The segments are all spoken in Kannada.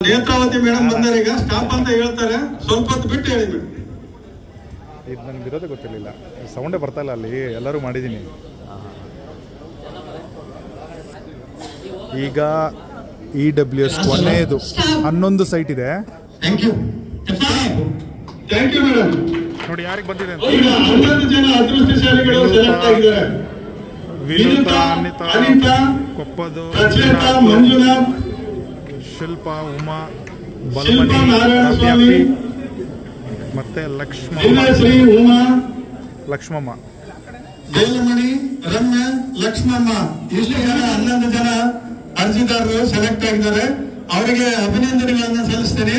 ನೇತ್ರಾವತಿ ಮೇಡಮ್ ಬಂದರೆ ಈಗ ಸ್ಟಾಪ್ ಅಂತ ಹೇಳ್ತಾರೆ, ಸ್ವಲ್ಪ ಹೊತ್ತು ಬಿಟ್ಟು ಹೇಳಿ ಮೇಡಮ್. ಇದು ನನಗೆ ಇರೋದೇ ಗೊತ್ತಿರಲಿಲ್ಲ, ಸೌಂಡೇ ಬರ್ತಾ ಇಲ್ಲ ಅಲ್ಲಿ, ಎಲ್ಲರೂ ಮಾಡಿದ್ದೀನಿ. ಈಗ EWS ಕೊನೆಯದು 11 ಸೈಟ್ ಇದೆ. ನೋಡಿ ಯಾರಿಗೆ ಬಂದಿದೆ ಅಂತ. ಈಗ 11 ಜನ ಅದೃಷ್ಟಶಾಲಿಗಳು ಸೆಲೆಕ್ಟ್ ಆಗಿದ್ದಾರೆ. ವಿನುತಾ, ಅನಿತಾ, ಕೊಪ್ಪದು, ಮಂಜುನಾಥ್, ಶಿಲ್ಪ, ಉಮಾ, ಶಿಲ್ಪ ನಾರಾಯಣ ಸ್ವಾಮಿ, ಮತ್ತೆ ಶ್ರೀ ಉಮಾ, ಲಕ್ಷ್ಮಮ್ಮ, ಬೇಲಮಣಿ, ರಮ್ಯಾ, ಲಕ್ಷ್ಮಮ್ಮ, ಇಷ್ಟು ಜನ 11 ಜನ ಅರ್ಜಿದಾರರು ಸೆಲೆಕ್ಟ್ ಆಗಿದ್ದಾರೆ. ಅವರಿಗೆ ಅಭಿನಂದನೆಗಳನ್ನ ಸಲ್ಲಿಸ್ತೇನೆ.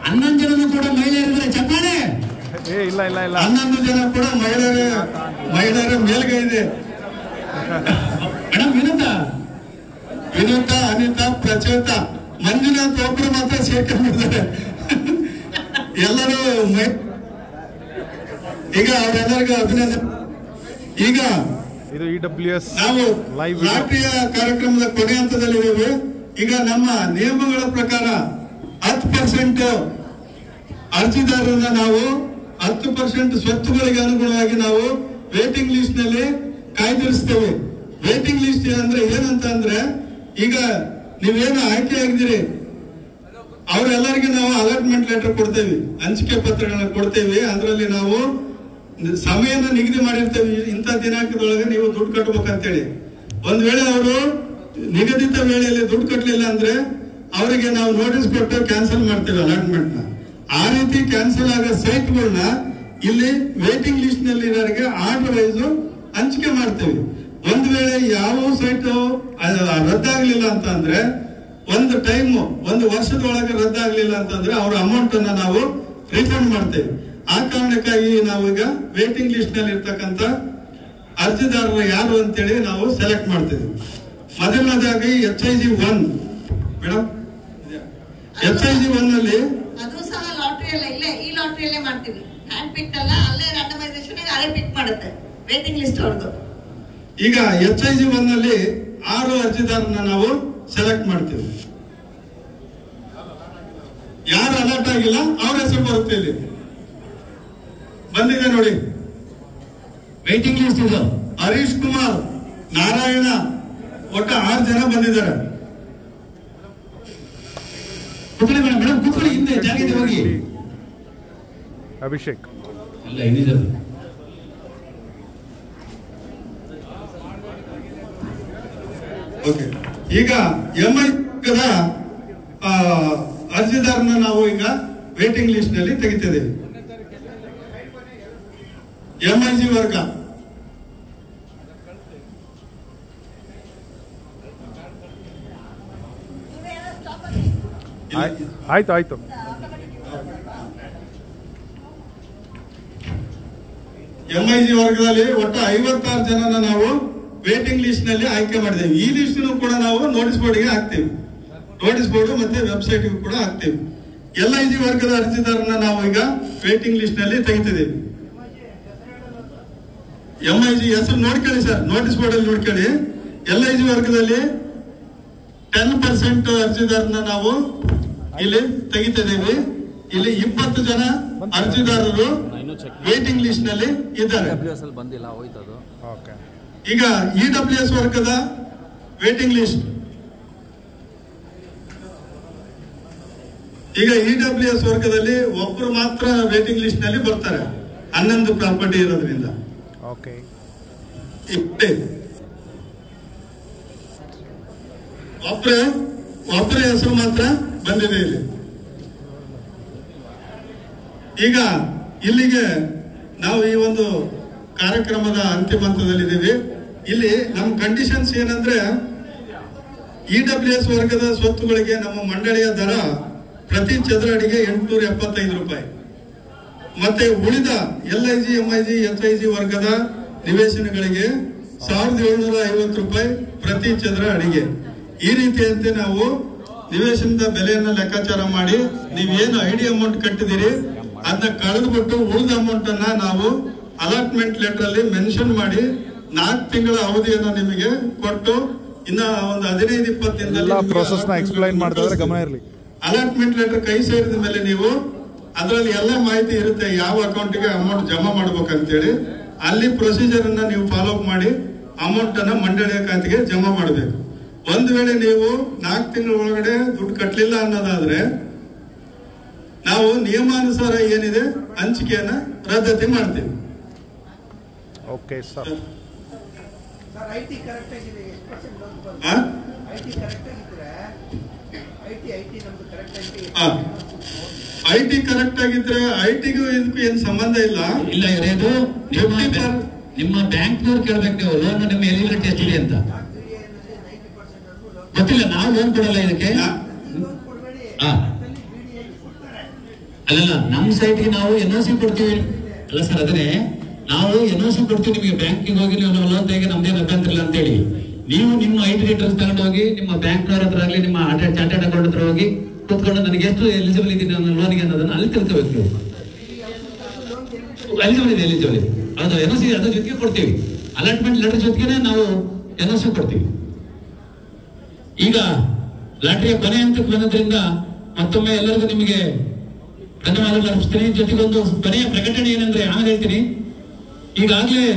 11 ಜನರು ಕೂಡ ಮಹಿಳೆಯರಿದ್ದಾರೆ. ಚಪ್ಪಾಳೆ. ಇಲ್ಲ ಇಲ್ಲ ಇಲ್ಲ, 11 ಜನ ಕೂಡ ಮಹಿಳೆಯರ ಮೇಲ್ಗೈ ಇದೆ. ಮೇಡಮ್ ವಿನುತಾ, ಅನಿತಾ, ಪ್ರಚೇತ, ಮಂಜುನಾಥ್ ಒಬ್ಬರು ಮಾತ್ರ ಸೇರ್ಕೊಂಡಿದ್ದಾರೆ. ಎಲ್ಲರೂ ಈಗ ಅವರೆಲ್ಲರಿಗೂ ಅಭಿನಂದನೆ. ಈಗ ಇದು EWS ನಾವು ಲೈವ್ ರಾಷ್ಟ್ರೀಯ ಕಾರ್ಯಕ್ರಮದ ಕೊನೆ ಹಂತದಲ್ಲಿದ್ದೇವೆ. ಈಗ ನಮ್ಮ ನಿಯಮಗಳ ಪ್ರಕಾರ 10% ಅರ್ಜಿದಾರರನ್ನ ನಾವು 10% ಸ್ವತ್ತುಗಳಿಗೆ ಅನುಗುಣವಾಗಿ ನಾವು ವೇಟಿಂಗ್ ಲಿಸ್ಟ್ ನಲ್ಲಿ ಕಾಯ್ದಿರಿಸ್ತೇವೆ. ವೇಟಿಂಗ್ ಲಿಸ್ಟ್ ಅಂದ್ರೆ ಏನಂತ ಅಂದ್ರೆ, ಈಗ ನೀವೇನು ಆಯ್ಕೆ ಆಗಿದ್ದೀರಿ ಅವರೆಲ್ಲರಿಗೆ ನಾವು ಅಲಾಟ್ಮೆಂಟ್ ಲೆಟರ್ ಕೊಡ್ತೇವೆ, ಹಂಚಿಕೆ ಪತ್ರಗಳನ್ನ ಕೊಡ್ತೇವೆ. ಅದರಲ್ಲಿ ನಾವು ಸಮಯನ ನಿಗದಿ ಮಾಡಿರ್ತೇವೆ, ಇಂಥ ದಿನಾಂಕದೊಳಗೆ ನೀವು ದುಡ್ಡು ಕಟ್ಟಬೇಕಂತೇಳಿ. ಒಂದ್ ವೇಳೆ ಅವರು ನಿಗದಿತ ವೇಳೆಯಲ್ಲಿ ದುಡ್ಡು ಕಟ್ಟಲಿಲ್ಲ ಅಂದ್ರೆ ಅವರಿಗೆ ನಾವು ನೋಟಿಸ್ ಕೊಟ್ಟು ಕ್ಯಾನ್ಸಲ್ ಮಾಡ್ತೇವೆ ಅಲಾಟ್ಮೆಂಟ್ ನ. ಆ ರೀತಿ ಕ್ಯಾನ್ಸಲ್ ಆಗೋ ಸೈಟ್ಗಳನ್ನ ಇಲ್ಲಿ ವೇಟಿಂಗ್ ಲಿಸ್ಟ್ ನಲ್ಲಿ ಆರ್ಡರ್ ವೈಸ್ ಹಂಚಿಕೆ ಮಾಡ್ತೇವೆ. ಒಂದ್ ವೇಳೆ ಯಾವ ಸೈಟ್ ರದ್ದಾಗ್ಲಿಲ್ಲ ಅಂತ ಅಂದ್ರೆ, ಒಂದು ವರ್ಷದೊಳಗೆ ರದ್ದಾಗ್ಲಿಲ್ಲ ಅಂತಂದ್ರೆ ಅವ್ರ ಅಮೌಂಟ್ ಅನ್ನ ನಾವು ರಿಫಂಡ್ ಮಾಡ್ತೇವೆ. ಆ ಕಾರಣಕ್ಕಾಗಿ ನಾವು ಈಗ ವೇಟಿಂಗ್ ಲಿಸ್ಟ್ ನಲ್ಲಿ ಇರ್ತಕ್ಕಂಥ ಅರ್ಜಿದಾರರು ಯಾರು ಅಂತೇಳಿ ನಾವು ಸೆಲೆಕ್ಟ್ ಮಾಡ್ತೇವೆ. ಮೊದಲನೇದಾಗಿ HIG 1 ಮೇಡಮ್, HIG 1 ನಲ್ಲಿ ಅದು ಸಹ ಲಾಟರಿಯಲ್ಲೇ ಇಲ್ಲೇ ಈ ಲಾಟರಿಯಲ್ಲೇ ಮಾಡ್ತೀವಿ. ಹ್ಯಾಂಡ್ ಪಿಕ್ ಅಲ್ಲ, ಅಲ್ಲೇ ರ್ಯಾಂಡಮೈಸೇಷನ್ ಅಲ್ಲೇ ಪಿಕ್ ಮಾಡುತ್ತೆ ವೇಟಿಂಗ್ ಲಿಸ್ಟ್ ಅವ್ರದ್ದು. ಈಗ HIG 1 ನಲ್ಲಿ 6 ಅರ್ಜಿದಾರನ್ನ ನಾವು ಸೆಲೆಕ್ಟ್ ಮಾಡ್ತೀವಿ. ಯಾರು ಅಲರ್ಟ್ ಆಗಿಲ್ಲ ಅವ್ರ ಹೆಸರು ಬರುತ್ತೆ. ಇಲ್ಲಿ ಬಂದಿದೆ ನೋಡಿ ವೇಟಿಂಗ್ ಲಿಸ್ಟ್. ಇದು ಹರೀಶ್ ಕುಮಾರ್, ನಾರಾಯಣ, ಒಟ್ಟು 6 ಜನ ಬಂದಿದ್ದಾರೆ. ಕೂತ್ಕೊಳ್ಳಿ ಮೇಡಮ್, ಕೂತ್ಕೊಳ್ಳಿ, ಹಿಂದೆ ಜಾಗಿದೆ ಹೋಗಿ. ಅಭಿಷೇಕ್ ಇಲ್ಲ ಏನಿದೆ. ಈಗ MI ಅರ್ಜಿದಾರನ ನಾವು ಈಗ ವೇಟಿಂಗ್ ಲಿಸ್ಟ್ ನಲ್ಲಿ ತೆಗಿತಿದ್ದೇವೆ. MIG ವರ್ಗ ಆಯ್ತು. MIG ವರ್ಗದಲ್ಲಿ ಒಟ್ಟು 56 ಜನನ ನಾವು ವೇಟಿಂಗ್ ಲಿಸ್ಟ್ ನಲ್ಲಿ ಆಯ್ಕೆ ಮಾಡಿದ್ದೇವೆ. ಈ ಲಿಸ್ಟ್ ಕೂಡ ನಾವು ನೋಟಿಸ್ ಬೋರ್ಡ್ಗೆ ಹಾಕ್ತೇವೆ, ನೋಟಿಸ್ ಬೋರ್ಡ್ ಮತ್ತೆ ವೆಬ್ಸೈಟ್ ಕೂಡ ಹಾಕ್ತೇವೆ. LIG ವರ್ಗದ ಅರ್ಜಿದಾರನ ನಾವು ಈಗ ವೇಟಿಂಗ್ ಲಿಸ್ಟ್ ನಲ್ಲಿ ತೆಗಿತಿದ್ದೇವೆ. MIG ಹೆಸರು ನೋಡ್ಕೊಳ್ಳಿ ಸರ್, ನೋಟಿಸ್ ಬೋರ್ಡ್ ಅಲ್ಲಿ ನೋಡ್ಕೊಳ್ಳಿ. LIG ವರ್ಗದಲ್ಲಿ 10% ಅರ್ಜಿದಾರನ ನಾವು ಇಲ್ಲಿ ತೆಗಿತಿದ್ದೇವೆ. ಇಲ್ಲಿ 20 ಜನ ಅರ್ಜಿದಾರರು ವೇಟಿಂಗ್ ಲಿಸ್ಟ್ ನಲ್ಲಿ ಇದ್ದಾರೆ. ಈಗ EWS ವರ್ಗದ ವೇಟಿಂಗ್ ಲಿಸ್ಟ್, ಈಗ EWS ವರ್ಗದಲ್ಲಿ ಒಬ್ಬರು ಮಾತ್ರ ವೇಟಿಂಗ್ ಲಿಸ್ಟ್ ನಲ್ಲಿ ಬರ್ತಾರೆ, 11 ಪ್ರಾಪರ್ಟಿ ಇರೋದ್ರಿಂದ. ಒಬ್ಬರ ಹೆಸರು ಮಾತ್ರ ಬಂದಿದೆ ಇಲ್ಲಿ. ಈಗ ಇಲ್ಲಿಗೆ ನಾವು ಈ ಒಂದು ಕಾರ್ಯಕ್ರಮದ ಅಂತಿಮ ಹಂತದಲ್ಲಿದ್ದೀವಿ. ಇಲ್ಲಿ ನಮ್ಮ ಕಂಡೀಷನ್ಸ್ ಏನಂದ್ರೆ, EWS ವರ್ಗದ ಸ್ವತ್ತುಗಳಿಗೆ ನಮ್ಮ ಮಂಡಳಿಯ ದರ ಪ್ರತಿ ಚದರ ಅಡಿಗೆ 875 ರೂಪಾಯಿ. ಮತ್ತೆ ಉಳಿದ LIG, MIG, HIG ವರ್ಗದ ನಿವೇಶನಗಳಿಗೆ 1750 ರೂಪಾಯಿ ಪ್ರತಿ ಚದರ ಅಡಿಗೆ. ಈ ರೀತಿಯಂತೆ ನಾವು ನಿವೇಶನದ ಬೆಲೆಯನ್ನ ಲೆಕ್ಕಾಚಾರ ಮಾಡಿ ನೀವೇನು ಐಡಿ ಅಮೌಂಟ್ ಕಟ್ಟಿದಿರಿ ಅದನ್ನ ಕಳೆದ್ಬಿಟ್ಟು ಉಳಿದ ಅಮೌಂಟ್ ಅನ್ನ ನಾವು ಅಲಾಟ್ಮೆಂಟ್ ಲೆಟರ್ ಅಲ್ಲಿ ಮೆನ್ಷನ್ ಮಾಡಿ 4 ತಿಂಗಳ ಅವಧಿಯನ್ನು ನಿಮಗೆ ಕೊಟ್ಟು ಇನ್ನ ಒಂದು 15-20 ದಿನದಲ್ಲಿ ಪ್ರೋಸೆಸ್ ನ ಎಕ್ಸ್ಪ್ಲೈನ್ ಮಾಡ್ತಾ ಇದ್ರೆ ಗಮನ ಇರಲಿ. ಅಲಾಟ್ಮೆಂಟ್ ಲೆಟರ್ ಕೈ ಸೇರಿದ ಮೇಲೆ ನೀವು ಅದರಲ್ಲಿ ಎಲ್ಲ ಮಾಹಿತಿ ಇರುತ್ತೆ, ಯಾವ ಅಕೌಂಟ್ಗೆ ಅಮೌಂಟ್ ಜಮಾ ಮಾಡ್ಬೇಕಂತೇಳಿ. ಅಲ್ಲಿ ಪ್ರೊಸೀಜರ್ ಅನ್ನ ನೀವು ಫಾಲೋ ಅಪ್ ಮಾಡಿ ಅಮೌಂಟ್ ಅನ್ನ ಮಂಡಳಿಯ ಖಾತೆಗೆ ಜಮಾ ಮಾಡಬೇಕು. ಒಂದು ವೇಳೆ ನೀವು 4 ತಿಂಗಳ ಒಳಗಡೆ ದುಡ್ಡು ಕಟ್ಟಲಿಲ್ಲ ಅನ್ನೋದಾದ್ರೆ ನಾವು ನಿಯಮಾನುಸಾರ ಏನಿದೆ ಹಂಚಿಕೆಯನ್ನ ರದ್ದತಿ ಮಾಡ್ತೀವಿ. Okay sir. ಐಟಿ ಕರೆಕ್ಟ್ ಆಗಿದ್ರೆ ಐಟಿಗೂ ಇದಕ್ಕೂ ಏನ್ ಸಂಬಂಧ ಇಲ್ಲ. ಇಲ್ಲ ಇದು ನಿಮ್ಮ ಬ್ಯಾಂಕ್ನವ್ರು ಕೇಳ್ಬೇಕು, ನೀವು ಲೋನ್ ನಿಮ್ಮ ಎಲಿಜಿಬಿಲಿಟಿ ಎಷ್ಟಿದೆ ಅಂತ. ಗೊತ್ತಿಲ್ಲ, ನಾವು ಲೋನ್ ಕೊಡಲ್ಲ ಇದಕ್ಕೆ. ಅಲ್ಲಲ್ಲ, ನಮ್ಮ ಸೈಟ್ಗೆ ನಾವು NOC ಕೊಡ್ತೀವಿ. ಅಲ್ಲ ಸರ್, ಅದನ್ನೇ ನಾವು NOC ಕೊಡ್ತೀವಿ ನಿಮಗೆ. ಬ್ಯಾಂಕಿಗೆ ಹೋಗಿ ನೀವು ಲೋನ್ ತೆಗೆ ನಮ್ದೇನು ಅಭ್ಯಂತರ ಇಲ್ಲ ಅಂತೇಳಿ ನೀವು ನಿಮ್ಮ ಐಟಿ ಡೀಟೇಲ್ಸ್ ತಗೊಂಡು ಹೋಗಿ ನಿಮ್ಮ ಬ್ಯಾಂಕ್ನವ್ರ ಹತ್ರ ಆಗಲಿ ನಿಮ್ಮ ಚಾರ್ಟೆಡ್ ಅಕೌಂಟ್ ಹತ್ರ ಹೋಗಿ ಕೂತ್ಕೊಂಡು ನನಗೆ ಎಷ್ಟು ಎಲಿಜಿಬಲ್ ಇದ್ದೀನಿ ನನ್ನ ಲೋನ್ಗೆ ಅನ್ನೋದನ್ನ ಅಲ್ಲಿ ತಿಳ್ಕೋಬೇಕು ನೀವು. ಎಲಿಜಿಬಲ್ ಇದೆ, ಎಲಿಜಿಬಲ್ ಇದೆ. ಅದು NOC ಅದ್ರ ಜೊತೆಗೆ ಕೊಡ್ತೀವಿ. ಅಲಾಟ್ಮೆಂಟ್ ಲೆಟರ್ ಜೊತೆಗೆ ನಾವು NOC ಕೊಡ್ತೀವಿ. ಈಗ ಲಾಟ್ರಿಯ ಕೊನೆ ಹಂತಕ್ಕೆ ಬಂದ್ರಿಂದ ಮತ್ತೊಮ್ಮೆ ಎಲ್ಲರಿಗೂ ನಿಮಗೆ ಧನ್ಯವಾದಗಳು ಅರ್ಪಿಸ್ತೀನಿ. ಜೊತೆಗೊಂದು ಕೊನೆಯ ಪ್ರಕಟಣೆ ಏನಂದ್ರೆ ಆಮೇಲೆ ಹೇಳ್ತೀನಿ. ಈಗಾಗಲೇ